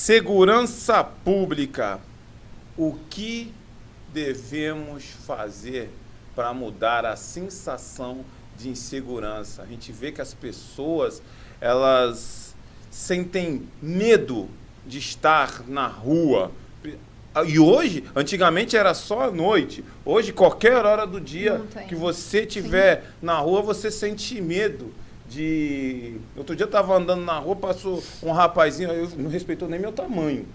Segurança pública. O que devemos fazer para mudar a sensação de insegurança? A gente vê que as pessoas, elas sentem medo de estar na rua. E hoje, antigamente era só à noite. Hoje, qualquer hora do dia que você estiver na rua, você sente medo de... Outro dia eu estava andando na rua, passou um rapazinho, eu não respeitou nem meu tamanho.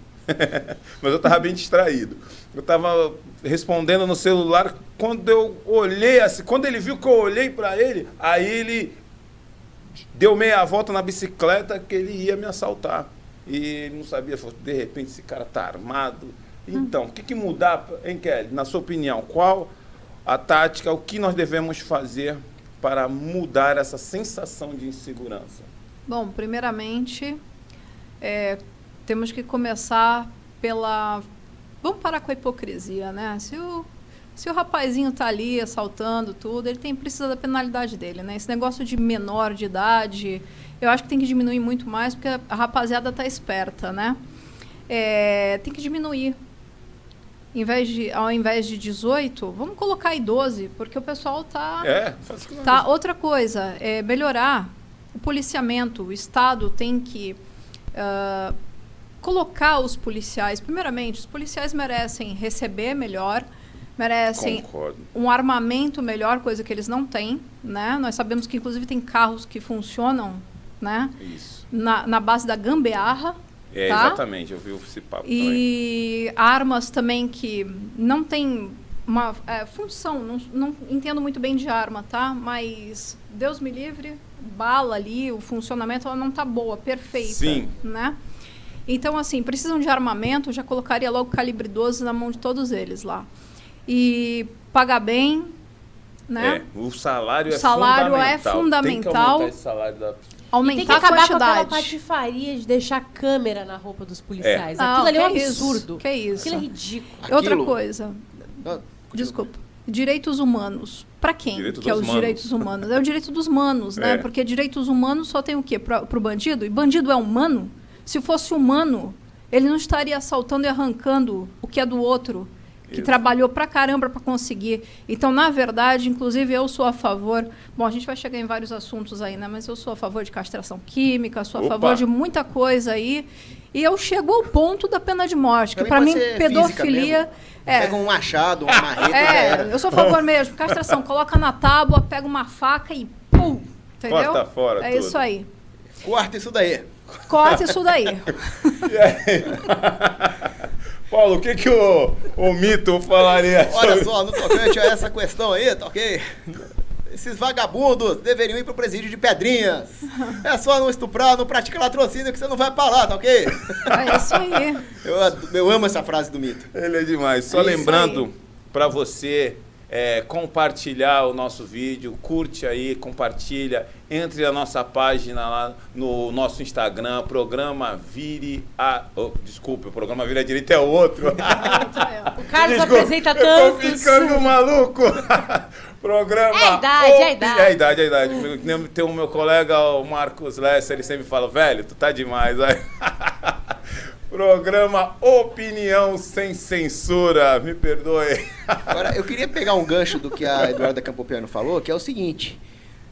Mas eu estava bem distraído. Eu estava respondendo no celular, quando eu olhei assim, quando ele viu que eu olhei para ele, aí ele deu meia volta na bicicleta que ele ia me assaltar. E ele não sabia, falou, de repente esse cara está armado. Então, o que mudar, hein, Kelly? Na sua opinião, qual a tática, o que nós devemos fazer para mudar essa sensação de insegurança? Bom, primeiramente, temos que começar pela... Vamos parar com a hipocrisia, né? Se o rapazinho tá ali assaltando tudo, ele precisa da penalidade dele, né? Esse negócio de menor de idade, eu acho que tem que diminuir muito mais, porque a rapaziada tá esperta, né? Tem que diminuir. Ao invés de 18, vamos colocar aí 12, porque o pessoal tá... Outra coisa, melhorar o policiamento. O Estado tem que colocar os policiais... Primeiramente, os policiais merecem receber melhor, merecem um armamento melhor, coisa que eles não têm, né? Nós sabemos que, inclusive, tem carros que funcionam, né? Isso. Na base da gambiarra. Tá? Exatamente, eu vi esse papo e também. Armas também que não tem uma função, não entendo muito bem de arma, tá? Mas, Deus me livre, bala ali, o funcionamento, ela não tá boa, perfeita. Sim. Né? Então, assim, precisam de armamento, já colocaria logo calibre 12 na mão de todos eles lá. E pagar bem, né? O salário é fundamental. Tem que aumentar esse salário da... Aumentar tem que acabar a quantidade. com aquela patifaria de deixar câmera na roupa dos policiais. Aquilo ali é um absurdo. Que isso? Aquilo é ridículo. Outra coisa. Desculpa. Direitos humanos. Para quem que é os direitos humanos? É o direito dos manos, né? Porque direitos humanos só tem o quê? Para o bandido? E bandido é humano? Se fosse humano, ele não estaria assaltando e arrancando o que é do outro, que trabalhou pra caramba para conseguir. Então, na verdade, inclusive, eu sou a favor... Bom, a gente vai chegar em vários assuntos aí, né? Mas eu sou a favor de castração química, sou a favor de muita coisa aí. E eu chego ao ponto da pena de morte, que para mim, pedofilia... Pega um machado, uma marreta... eu sou a favor mesmo. Castração, coloca na tábua, pega uma faca e pum! Entendeu? Corta fora tudo. Isso aí. Corta isso daí. Corta isso daí. E aí? Paulo, o que o mito falaria? Olha só, no tocante a essa questão aí, tá ok? Esses vagabundos deveriam ir pro presídio de Pedrinhas. É só não estuprar, não praticar latrocínio que você não vai pra lá, tá ok? É isso aí. Eu amo essa frase do mito. Ele é demais. Só lembrando para você compartilhar o nosso vídeo, curte aí, compartilha, entre na nossa página lá no nosso Instagram, programa Vire a... desculpa, o programa Vire a Direita é outro. O Carlos apresenta tantos. Eu tô ficando maluco. Programa... É a idade. É a idade. Tem o meu colega, o Marcos Lessa, ele sempre fala, velho, tu tá demais. Aí. Programa Opinião Sem Censura, me perdoe. Agora, eu queria pegar um gancho do que a Eduarda Campopiano falou, que é o seguinte: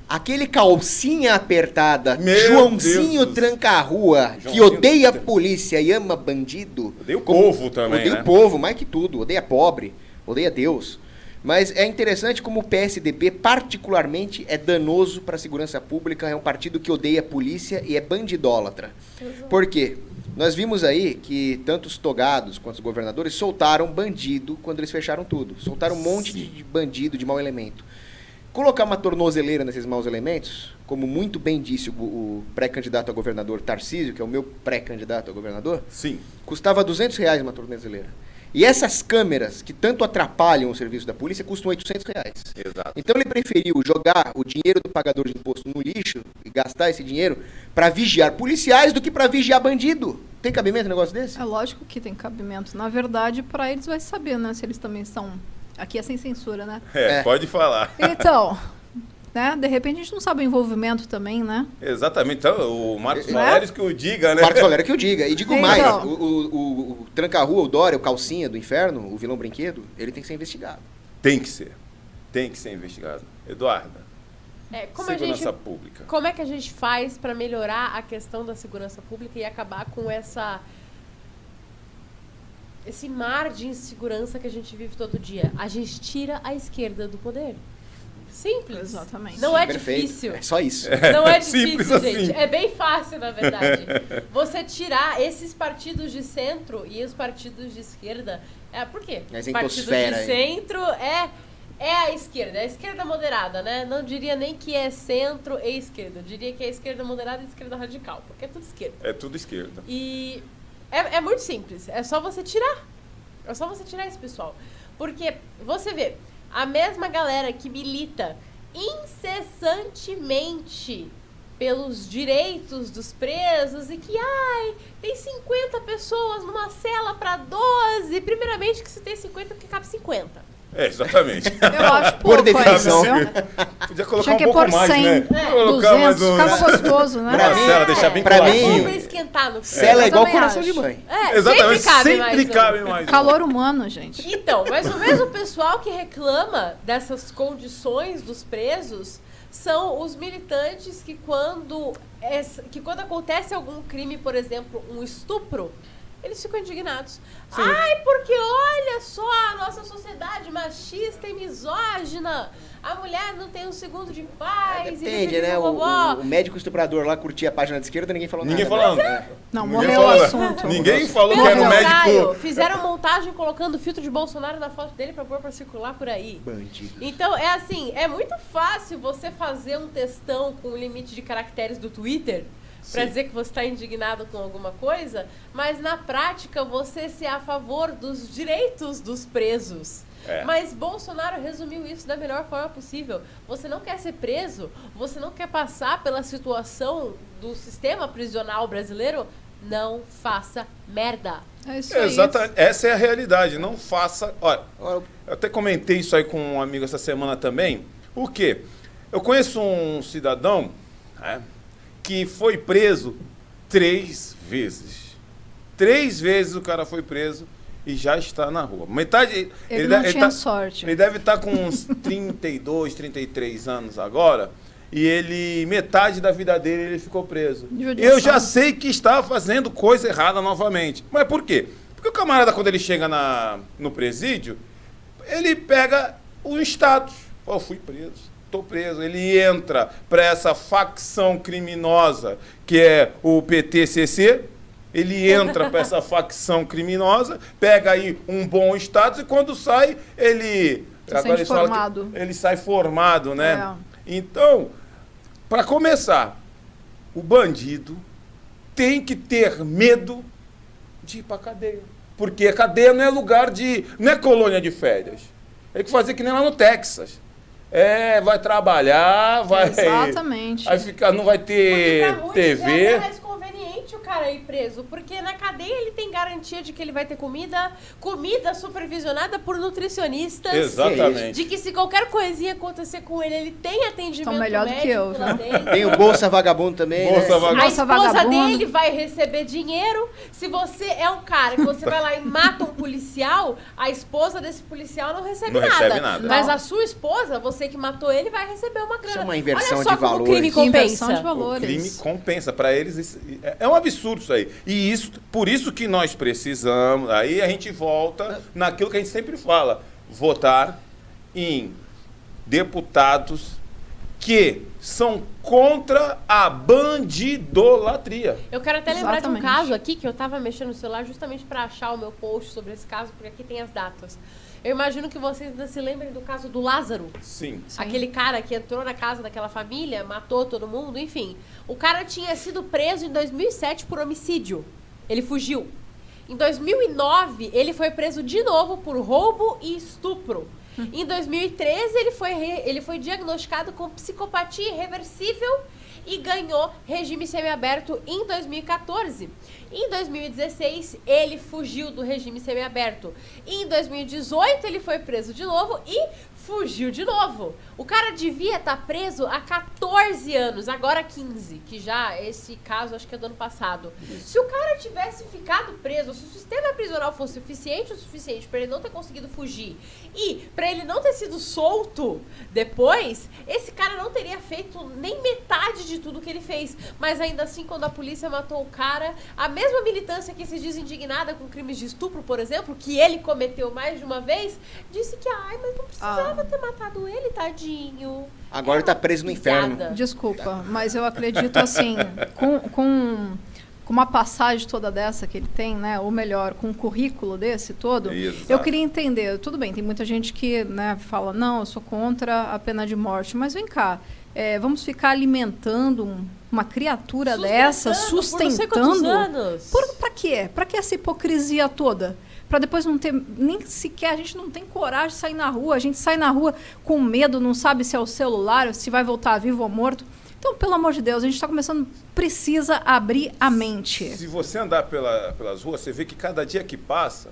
aquele calcinha apertada, Joãozinho tranca-rua, que odeia a polícia e ama bandido. Odeia o povo também, odeia o povo, mais que tudo. Odeia pobre, odeia Deus. Mas é interessante como o PSDB, particularmente, é danoso para a segurança pública, é um partido que odeia a polícia e é bandidólatra. Por quê? Nós vimos aí que tanto os togados quanto os governadores soltaram bandido quando eles fecharam tudo. Soltaram um monte de bandido, de mau elemento. Colocar uma tornozeleira nesses maus elementos, como muito bem disse o pré-candidato a governador Tarcísio, que é o meu pré-candidato a governador, custava R$200 uma tornozeleira. E essas câmeras, que tanto atrapalham o serviço da polícia, custam R$800. Exato. Então ele preferiu jogar o dinheiro do pagador de imposto no lixo e gastar esse dinheiro para vigiar policiais do que para vigiar bandido. Tem cabimento um negócio desse? É lógico que tem cabimento. Na verdade, para eles vai saber, né? Se eles também são... Aqui é sem censura, né? Pode falar. Então, né? De repente a gente não sabe o envolvimento também, né? Exatamente. Então, o Marcos Valério que o diga, né? Marcos Valério que o diga. E digo Então. mais, o Tranca-Rua, o Dória, o Calcinha do Inferno, o vilão brinquedo, ele tem que ser investigado. Tem que ser. Tem que ser investigado. Eduarda, segurança pública. Como é que a gente faz para melhorar a questão da segurança pública e acabar com esse mar de insegurança que a gente vive todo dia? A gente tira a esquerda do poder. Simples. Exatamente. Não é Perfeito. difícil. É só isso. Não é Simples difícil, assim. gente. É bem fácil, na verdade. Você tirar esses partidos de centro e os partidos de esquerda. Por quê? Essa Partido entosfera de aí. centro é a esquerda moderada, né? Não diria nem que é centro e esquerda. Eu diria que é esquerda moderada e esquerda radical, porque é tudo esquerda. É tudo esquerda. E é muito simples. É só você tirar. É só você tirar esse pessoal. Porque você vê, a mesma galera que milita incessantemente pelos direitos dos presos e que, tem 50 pessoas numa cela para 12. Primeiramente que se tem 50, porque cabe 50. Exatamente. Eu acho Por pouco definição. ainda, viu? Podia colocar Tinha que um pouco pôr mais, 100, né? Colocar mais 200, ficava gostoso, né? Pra Uma mim- cela, deixar bem pra coladinho. mim- Pra esquentar no frio. Cela é Eu igual também coração acho. de mãe. Exatamente. Sempre cabe mais um. cabe mais. Calor humano, gente. Então, mas o mesmo pessoal que reclama dessas condições dos presos são os militantes que quando acontece algum crime, por exemplo, um estupro, eles ficam indignados. Sim. Porque olha só a nossa sociedade machista e misógina. A mulher não tem um segundo de paz. Depende, né? O médico estuprador lá curtia a página de esquerda, ninguém falou Ninguém nada. falando. Não, Ninguém morreu o falou. assunto. Ninguém falou que Pelo era um contrário, médico. fizeram montagem colocando o filtro de Bolsonaro na foto dele pra pôr pra circular por aí. Bandido. Então, é assim, é muito fácil você fazer um textão com o limite de caracteres do Twitter pra Sim. dizer que você está indignado com alguma coisa, mas na prática você ser a favor dos direitos dos presos. É. Mas Bolsonaro resumiu isso da melhor forma possível. Você não quer ser preso, você não quer passar pela situação do sistema prisional brasileiro, não faça merda. É isso aí. Exatamente. Essa é a realidade. Não faça. Olha, Olha, eu até comentei isso aí com um amigo essa semana também. O quê? Eu conheço um cidadão, né, que foi preso 3 vezes. 3 vezes o cara foi preso e já está na rua. Metade. Ele não tinha sorte. Ele deve estar com uns 32, 33 anos agora. E metade da vida dele, ele ficou preso. Judiação. Eu já sei que está fazendo coisa errada novamente. Mas por quê? Porque o camarada, quando ele chega no presídio, ele pega o status. Fui preso. Estou preso. Ele entra para essa facção criminosa que é o PTCC. Ele entra para essa facção criminosa, pega aí um bom status e quando sai, ele... Se sente eles falam que formado. ele sai formado, né? É. Então, para começar, o bandido tem que ter medo de ir para cadeia. Porque a cadeia não é lugar de... não é colônia de férias. Tem que fazer que nem lá no Texas. Vai trabalhar, vai... Exatamente. Vai ficar, não vai ter Porque pra muitos TV. é mais conveniente o cara ir preso, porque na cadeia ele tem garantia de que ele vai ter comida supervisionada por nutricionistas. Exatamente. De que se qualquer coisinha acontecer com ele, ele tem atendimento Estão melhor do que médico eu, lá viu? dentro. tem o Bolsa Vagabundo também, Bolsa né? Vagabundo. A Bolsa esposa vagabundo. dele vai receber dinheiro. Se você é um cara que você vai lá e mata um policial, a esposa desse policial não recebe Não nada. recebe nada. Mas Não. a sua esposa, você que matou ele, vai receber uma grana. Isso é uma inversão Olha só de como o crime valores. Inversão de compensa. O valores. crime compensa. Para eles, é um absurdo isso aí. E por isso que nós precisamos, aí a gente volta naquilo que a gente sempre fala, votar em deputados que são contra a bandidolatria. Eu quero até lembrar de um Exatamente. caso aqui, que eu tava mexendo no celular justamente para achar o meu post sobre esse caso, porque aqui tem as datas. Eu imagino que vocês ainda se lembrem do caso do Lázaro. Sim. Sim. Aquele cara que entrou na casa daquela família, matou todo mundo, enfim. O cara tinha sido preso em 2007 por homicídio. Ele fugiu. Em 2009, ele foi preso de novo por roubo e estupro. Em 2013, ele foi diagnosticado com psicopatia irreversível e ganhou regime semiaberto em 2014. Em 2016, ele fugiu do regime semiaberto. Em 2018, ele foi preso de novo e fugiu de novo. O cara devia estar preso há 14 anos, agora 15, que já esse caso acho que é do ano passado. Se o cara tivesse ficado preso, se o sistema prisional fosse o suficiente para ele não ter conseguido fugir e para ele não ter sido solto depois, esse cara não teria feito nem metade de tudo que ele fez. Mas ainda assim, quando a polícia matou o cara, a mesma militância que se diz indignada com crimes de estupro, por exemplo, que ele cometeu mais de uma vez, disse que, mas não precisava ter matado ele, tadinho. Agora ele tá preso no inferno. Desculpa, mas eu acredito assim, com uma passagem toda dessa que ele tem, né, ou melhor, com um currículo desse todo, Exato. eu queria entender, tudo bem, tem muita gente que, né, fala, não, eu sou contra a pena de morte, mas vem cá, vamos ficar alimentando uma criatura dessa, sustentando? Para quê? Para que essa hipocrisia toda? Para depois não ter, nem sequer, a gente não tem coragem de sair na rua, a gente sai na rua com medo, não sabe se é o celular, se vai voltar vivo ou morto. Então, pelo amor de Deus, a gente está começando, precisa abrir a mente. Se você andar pelas ruas, você vê que cada dia que passa,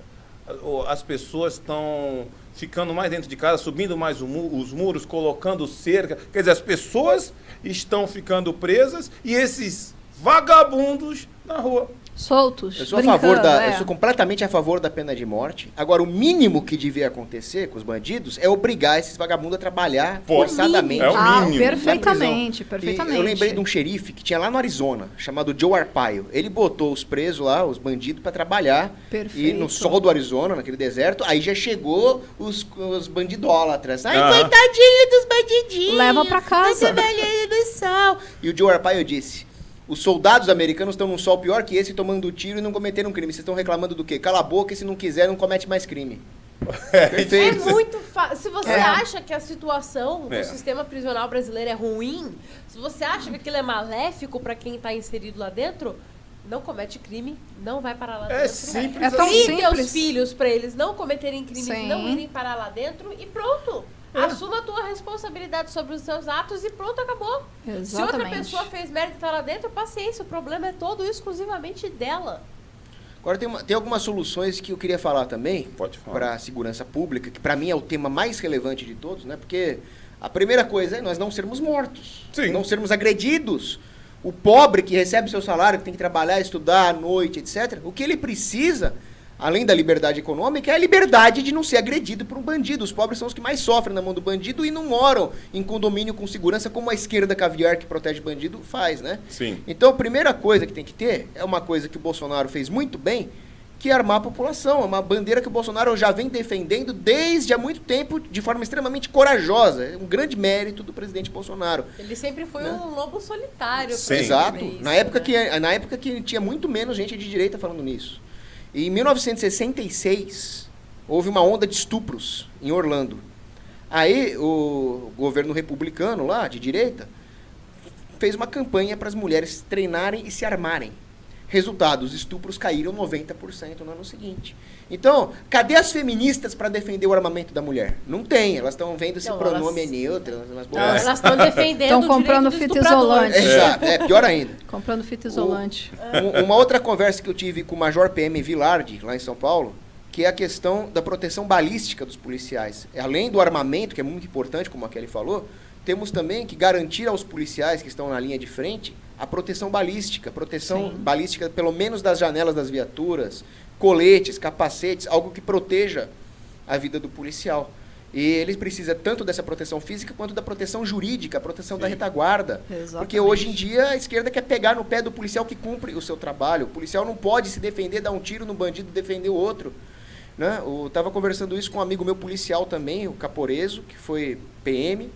as pessoas estão ficando mais dentro de casa, subindo mais os muros, colocando cerca. Quer dizer, as pessoas estão ficando presas e esses vagabundos na rua. Soltos, Eu sou eu sou completamente a favor da pena de morte. Agora, o mínimo que devia acontecer com os bandidos é obrigar esses vagabundos a trabalhar forçadamente. É o mínimo. Perfeitamente, E perfeitamente. eu lembrei de um xerife que tinha lá no Arizona, chamado Joe Arpaio. Ele botou os presos lá, os bandidos, para trabalhar. Perfeito. E no sol do Arizona, naquele deserto, aí já chegou os bandidólatras. Ai, Coitadinho dos bandidinhos. Leva pra casa. Trabalhando no sol. E o Joe Arpaio disse: os soldados americanos estão num sol pior que esse, tomando tiro e não cometeram crime. Vocês estão reclamando do quê? Cala a boca e se não quiser, não comete mais crime. É Perfeito. muito fácil. Se você acha que a situação do É. sistema prisional brasileiro é ruim, se você acha que aquilo é maléfico para quem tá inserido lá dentro, não comete crime, não vai parar lá dentro. simples É tão Crie simples. teus filhos para eles não cometerem crimes e Sim. não irem parar lá dentro e pronto. Assuma a tua responsabilidade sobre os seus atos e pronto, acabou. Exatamente. Se outra pessoa fez merda e tá lá dentro, paciência, o problema é todo exclusivamente dela. Agora, tem algumas soluções que eu queria falar também Pode falar. para a segurança pública, que para mim é o tema mais relevante de todos, né? Porque a primeira coisa é nós não sermos mortos, Sim. não sermos agredidos. O pobre que recebe seu salário, que tem que trabalhar, estudar à noite, etc., o que ele precisa, além da liberdade econômica, é a liberdade de não ser agredido por um bandido. Os pobres são os que mais sofrem na mão do bandido e não moram em condomínio com segurança, como a esquerda caviar que protege bandido faz, né? Sim. Então, a primeira coisa que tem que ter é uma coisa que o Bolsonaro fez muito bem, que é armar a população. É uma bandeira que o Bolsonaro já vem defendendo desde há muito tempo, de forma extremamente corajosa. É um grande mérito do presidente Bolsonaro. Ele sempre foi Né? um lobo solitário. Sim. pra Exato. fazer isso, Na época, né? na época que tinha muito menos gente de direita falando nisso. E em 1966, houve uma onda de estupros em Orlando. Aí o governo republicano lá, de direita, fez uma campanha para as mulheres treinarem e se armarem. Resultado, os estupros caíram 90% no ano seguinte. Então, cadê as feministas para defender o armamento da mulher? Não tem, elas estão vendo se o Não, pronome elas- é neutro. Elas Não, elas estão defendendo Tão o comprando direito do fita estuprador. isolante. Exato, pior ainda. Comprando fita isolante. Uma outra conversa que eu tive com o Major PM Vilardi, lá em São Paulo, que é a questão da proteção balística dos policiais. Além do armamento, que é muito importante, como a Kelly falou, temos também que garantir aos policiais que estão na linha de frente a proteção balística. Proteção Sim. balística, pelo menos das janelas das viaturas, coletes, capacetes, algo que proteja a vida do policial. E ele precisa tanto dessa proteção física quanto da proteção jurídica, a proteção da retaguarda. Exatamente. Porque hoje em dia a esquerda quer pegar no pé do policial que cumpre o seu trabalho. O policial não pode se defender, dar um tiro no bandido e defender o outro. Né? Eu estava conversando isso com um amigo meu policial também, o Caporeso, que foi PM,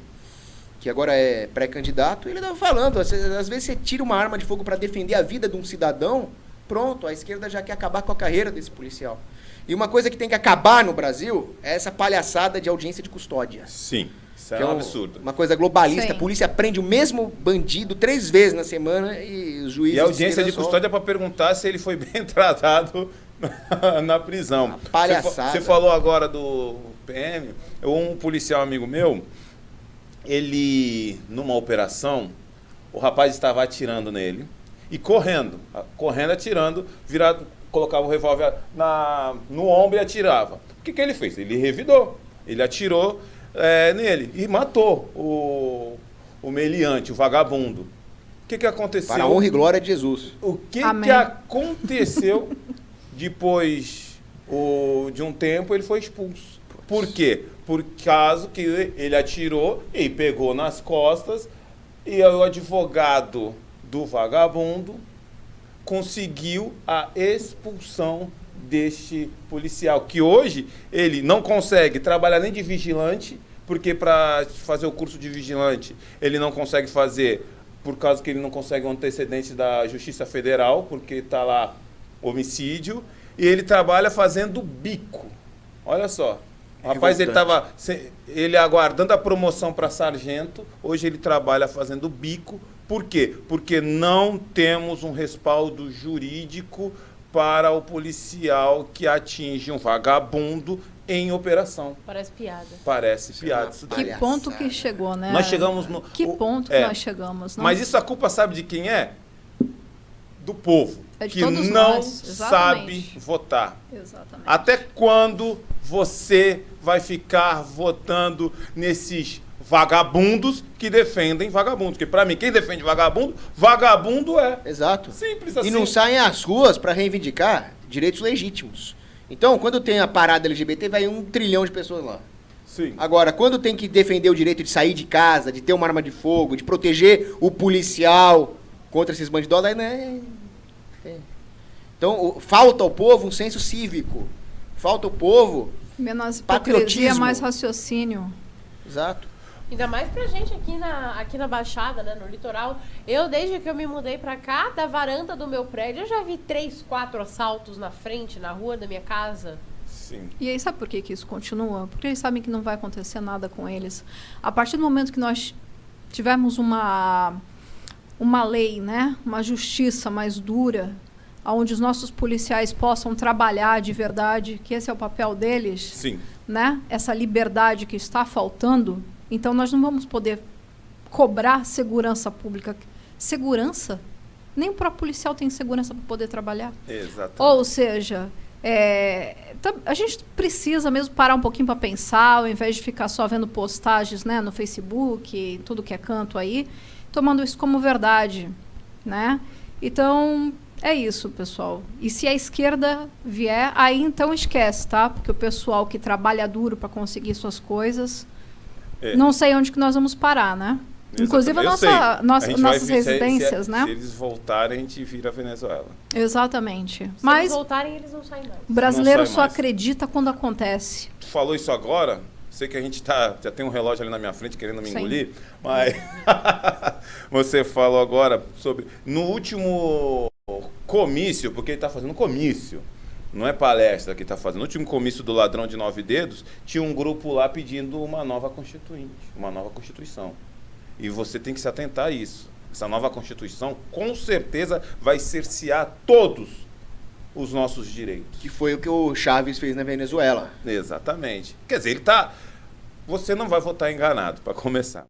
que agora é pré-candidato. Ele estava falando, às vezes você tira uma arma de fogo para defender a vida de um cidadão, pronto, a esquerda já quer acabar com a carreira desse policial. E uma coisa que tem que acabar no Brasil é essa palhaçada de audiência de custódia. Sim. Isso Que é um absurdo. Uma coisa globalista. Sim. A polícia prende o mesmo bandido 3 vezes na semana e os juízes... E a audiência de esquerda só- custódia é para perguntar se ele foi bem tratado na prisão. Uma palhaçada. Você falou agora do PM. Um policial amigo meu, ele, numa operação, o rapaz estava atirando nele e correndo, atirando, virado, colocava o revólver no ombro e atirava. O que ele fez? Ele revidou. Ele atirou nele e matou o meliante, o vagabundo. O que aconteceu? Para a honra e glória de Jesus. O que Amém. aconteceu depois de um tempo ele foi expulso? Por quê? Por causa que ele atirou e pegou nas costas e o advogado do vagabundo conseguiu a expulsão deste policial, que hoje ele não consegue trabalhar nem de vigilante, porque para fazer o curso de vigilante ele não consegue fazer por causa que ele não consegue um antecedente da Justiça Federal, porque está lá homicídio, e ele trabalha fazendo bico. Olha só. O rapaz, ele estava aguardando a promoção para sargento, hoje ele trabalha fazendo bico. Por quê? Porque não temos um respaldo jurídico para o policial que atinge um vagabundo em operação. Parece piada. Parece piada isso daí. Que ponto que chegou, né? Nós chegamos no... Que ponto que nós chegamos, não? Mas isso a culpa sabe de quem é? Do povo. É de que todos não nós, sabe exatamente. votar. Exatamente. Até quando você vai ficar votando nesses vagabundos que defendem vagabundos? Porque para mim, quem defende vagabundo, vagabundo é. Exato. Simples assim. E não saem às ruas para reivindicar direitos legítimos. Então, quando tem a parada LGBT, vai 1 trilhão de pessoas lá. Sim. Agora, quando tem que defender o direito de sair de casa, de ter uma arma de fogo, de proteger o policial contra esses bandidos, aí, né? Então, falta ao povo um senso cívico. Falta ao povo... Menos patriotismo. hipocrisia, mais raciocínio. Exato. Ainda mais pra gente aqui na Baixada, né, no litoral. Eu, desde que eu me mudei pra cá, da varanda do meu prédio, eu já vi 3, 4 assaltos na frente, na rua da minha casa. Sim. E aí, sabe por que isso continua? Porque eles sabem que não vai acontecer nada com eles. A partir do momento que nós tivermos uma lei, né, uma justiça mais dura, onde os nossos policiais possam trabalhar de verdade, que esse é o papel deles, Sim. né? Essa liberdade que está faltando, então nós não vamos poder cobrar segurança pública. Segurança? Nem o próprio policial tem segurança para poder trabalhar. Exatamente. Ou seja, a gente precisa mesmo parar um pouquinho para pensar, ao invés de ficar só vendo postagens, né, no Facebook, em tudo que é canto aí, tomando isso como verdade, né? Então, é isso, pessoal. E se a esquerda vier, aí então esquece, tá? Porque o pessoal que trabalha duro para conseguir suas coisas, não sei onde que nós vamos parar, né? Exatamente. Inclusive nossas residências, né? Se eles voltarem, a gente vira a Venezuela. Exatamente. Se Mas eles voltarem, eles não saem mais. o brasileiro Não sai só mais. acredita quando acontece. Tu falou isso agora, sei que a gente já tem um relógio ali na minha frente querendo me Sim. engolir, mas você falou agora sobre... No último comício, porque ele está fazendo comício, não é palestra que está fazendo. No último comício do Ladrão de 9 Dedos, tinha um grupo lá pedindo uma nova constituinte, uma nova Constituição. E você tem que se atentar a isso. Essa nova Constituição, com certeza, vai cercear todos os nossos direitos. Que foi o que o Chaves fez na Venezuela. Exatamente. Quer dizer, você não vai votar enganado, para começar.